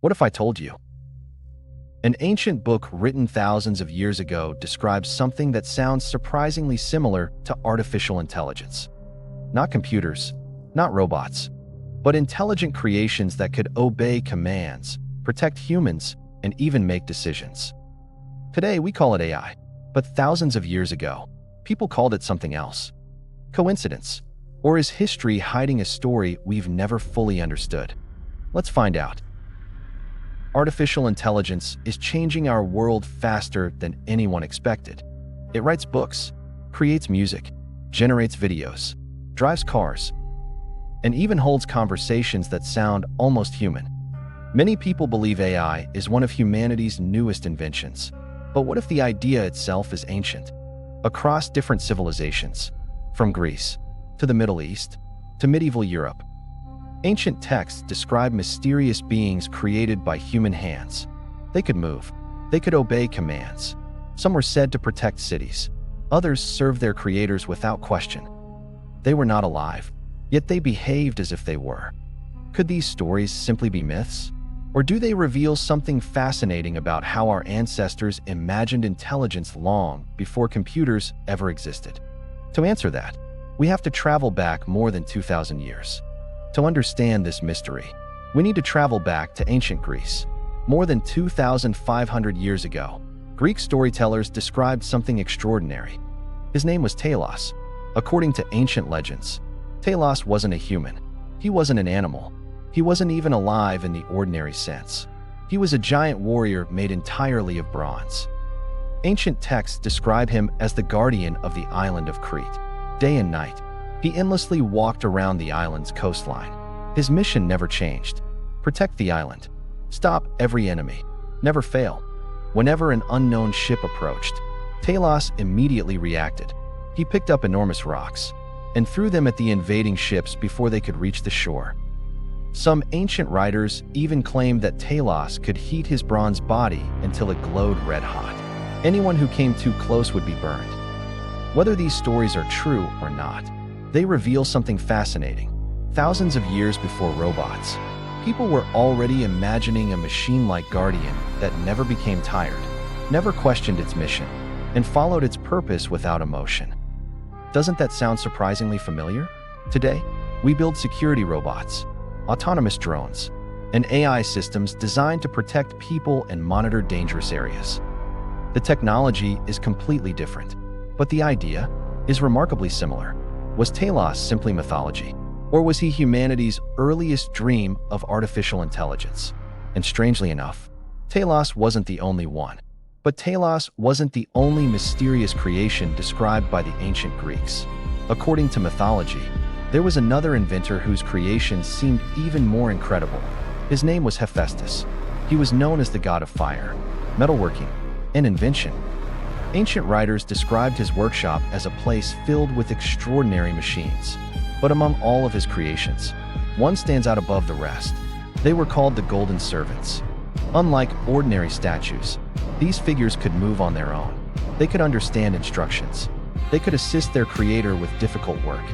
What if I told you? An ancient book written thousands of years ago describes something that sounds surprisingly similar to artificial intelligence. Not computers, not robots, but intelligent creations that could obey commands, protect humans, and even make decisions. Today, we call it AI, but thousands of years ago, people called it something else. Coincidence? Or is history hiding a story we've never fully understood? Let's find out. Artificial intelligence is changing our world faster than anyone expected. It writes books, creates music, generates videos, drives cars, and even holds conversations that sound almost human. Many people believe AI is one of humanity's newest inventions. But what if the idea itself is ancient? Across different civilizations, from Greece to the Middle East to medieval Europe, ancient texts describe mysterious beings created by human hands. They could move. They could obey commands. Some were said to protect cities. Others served their creators without question. They were not alive, yet they behaved as if they were. Could these stories simply be myths? Or do they reveal something fascinating about how our ancestors imagined intelligence long before computers ever existed? To answer that, we have to travel back more than 2,000 years. To understand this mystery, we need to travel back to ancient Greece. More than 2,500 years ago, Greek storytellers described something extraordinary. His name was Talos. According to ancient legends, Talos wasn't a human. He wasn't an animal. He wasn't even alive in the ordinary sense. He was a giant warrior made entirely of bronze. Ancient texts describe him as the guardian of the island of Crete. Day and night, he endlessly walked around the island's coastline. His mission never changed. Protect the island. Stop every enemy. Never fail. Whenever an unknown ship approached, Talos immediately reacted. He picked up enormous rocks and threw them at the invading ships before they could reach the shore. Some ancient writers even claimed that Talos could heat his bronze body until it glowed red hot. Anyone who came too close would be burned. Whether these stories are true or not, they reveal something fascinating. Thousands of years before robots, people were already imagining a machine-like guardian that never became tired, never questioned its mission, and followed its purpose without emotion. Doesn't that sound surprisingly familiar? Today, we build security robots, autonomous drones, and AI systems designed to protect people and monitor dangerous areas. The technology is completely different, but the idea is remarkably similar. Was Talos simply mythology? Or was he humanity's earliest dream of artificial intelligence? And strangely enough, Talos wasn't the only one. But Talos wasn't the only mysterious creation described by the ancient Greeks. According to mythology, there was another inventor whose creations seemed even more incredible. His name was Hephaestus. He was known as the god of fire, metalworking, and invention. Ancient writers described his workshop as a place filled with extraordinary machines. But among all of his creations, one stands out above the rest. They were called the Golden Servants. Unlike ordinary statues, these figures could move on their own. They could understand instructions. They could assist their creator with difficult work.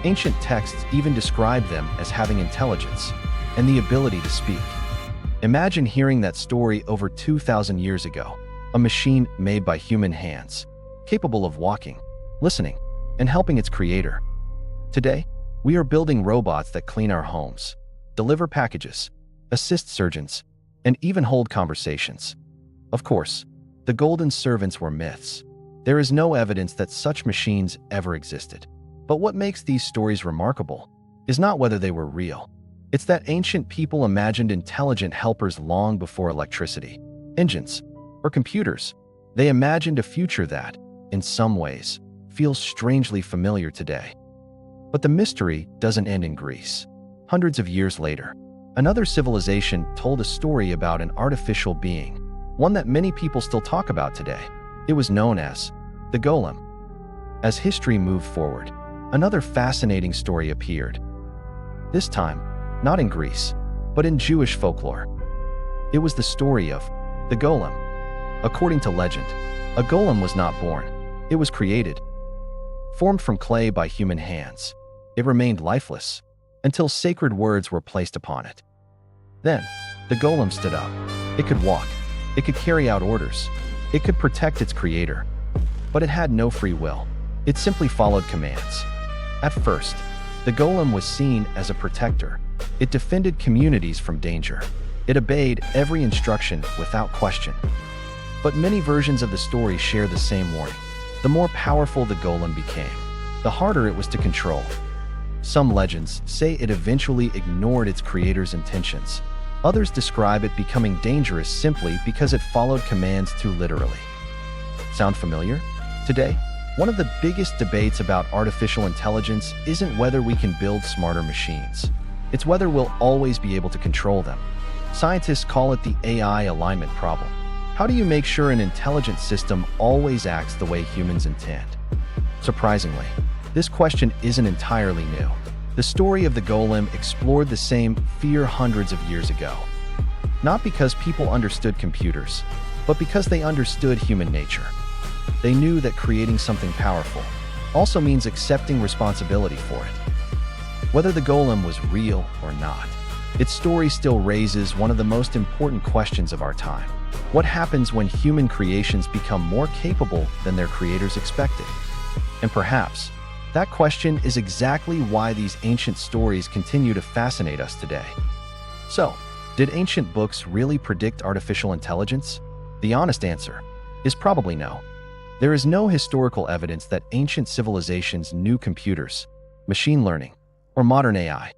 Ancient texts even describe them as having intelligence and the ability to speak. Imagine hearing that story over 2,000 years ago, a machine made by human hands, capable of walking, listening, and helping its creator. Today, we are building robots that clean our homes, deliver packages, assist surgeons, and even hold conversations. Of course, the Golden Servants were myths. There is no evidence that such machines ever existed. But what makes these stories remarkable is not whether they were real. It's that ancient people imagined intelligent helpers long before electricity, engines, or computers. They imagined a future that, in some ways, feels strangely familiar today. But the mystery doesn't end in Greece. Hundreds of years later, another civilization told a story about an artificial being, one that many people still talk about today. It was known as the Golem. As history moved forward, another fascinating story appeared. This time, not in Greece, but in Jewish folklore. It was the story of the Golem. According to legend, a golem was not born. It was created. Formed from clay by human hands, it remained lifeless until sacred words were placed upon it. Then, The golem stood up. It could walk. It could carry out orders. It could protect its creator. But it had no free will. It simply followed commands. At first, the golem was seen as a protector. It defended communities from danger. It obeyed every instruction without question. But many versions of the story share the same warning. The more powerful the golem became, the harder it was to control. Some legends say it eventually ignored its creator's intentions. Others describe it becoming dangerous simply because it followed commands too literally. Sound familiar? Today, one of the biggest debates about artificial intelligence isn't whether we can build smarter machines. It's whether we'll always be able to control them. Scientists call it the AI alignment problem. How do you make sure an intelligent system always acts the way humans intend? Surprisingly, this question isn't entirely new. The story of the golem explored the same fear hundreds of years ago. Not because people understood computers, but because they understood human nature. They knew that creating something powerful also means accepting responsibility for it. Whether the golem was real or not, its story still raises one of the most important questions of our time. What happens when human creations become more capable than their creators expected? And perhaps, that question is exactly why these ancient stories continue to fascinate us today. So, did ancient books really predict artificial intelligence? The honest answer is probably no. There is no historical evidence that ancient civilizations knew computers, machine learning, or modern AI.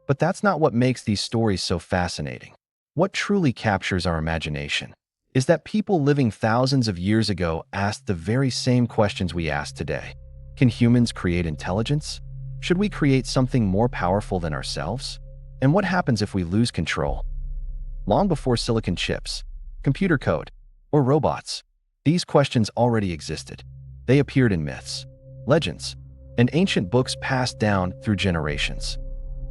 But that's not what makes these stories so fascinating. What truly captures our imagination is that people living thousands of years ago asked the very same questions we ask today. Can humans create intelligence? Should we create something more powerful than ourselves? And what happens if we lose control? Long before silicon chips, computer code, or robots, these questions already existed. They appeared in myths, legends, and ancient books passed down through generations.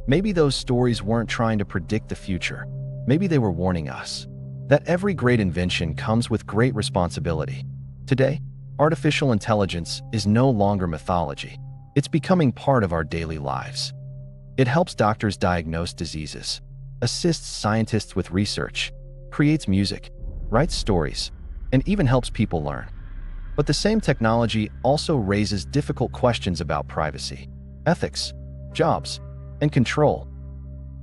Maybe those stories weren't trying to predict the future. Maybe they were warning us that every great invention comes with great responsibility. Today, artificial intelligence is no longer mythology. It's becoming part of our daily lives. It helps doctors diagnose diseases, assists scientists with research, creates music, writes stories, and even helps people learn. But the same technology also raises difficult questions about privacy, ethics, jobs, and control.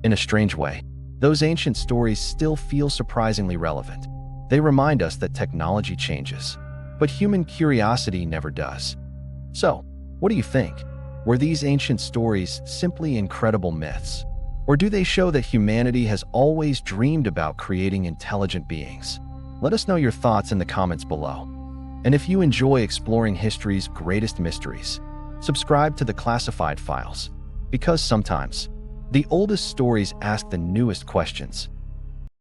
In a strange way, those ancient stories still feel surprisingly relevant. They remind us that technology changes, but human curiosity never does. So, what do you think? Were these ancient stories simply incredible myths? Or do they show that humanity has always dreamed about creating intelligent beings? Let us know your thoughts in the comments below. And if you enjoy exploring history's greatest mysteries, subscribe to the Classified Files, because sometimes the oldest stories ask the newest questions,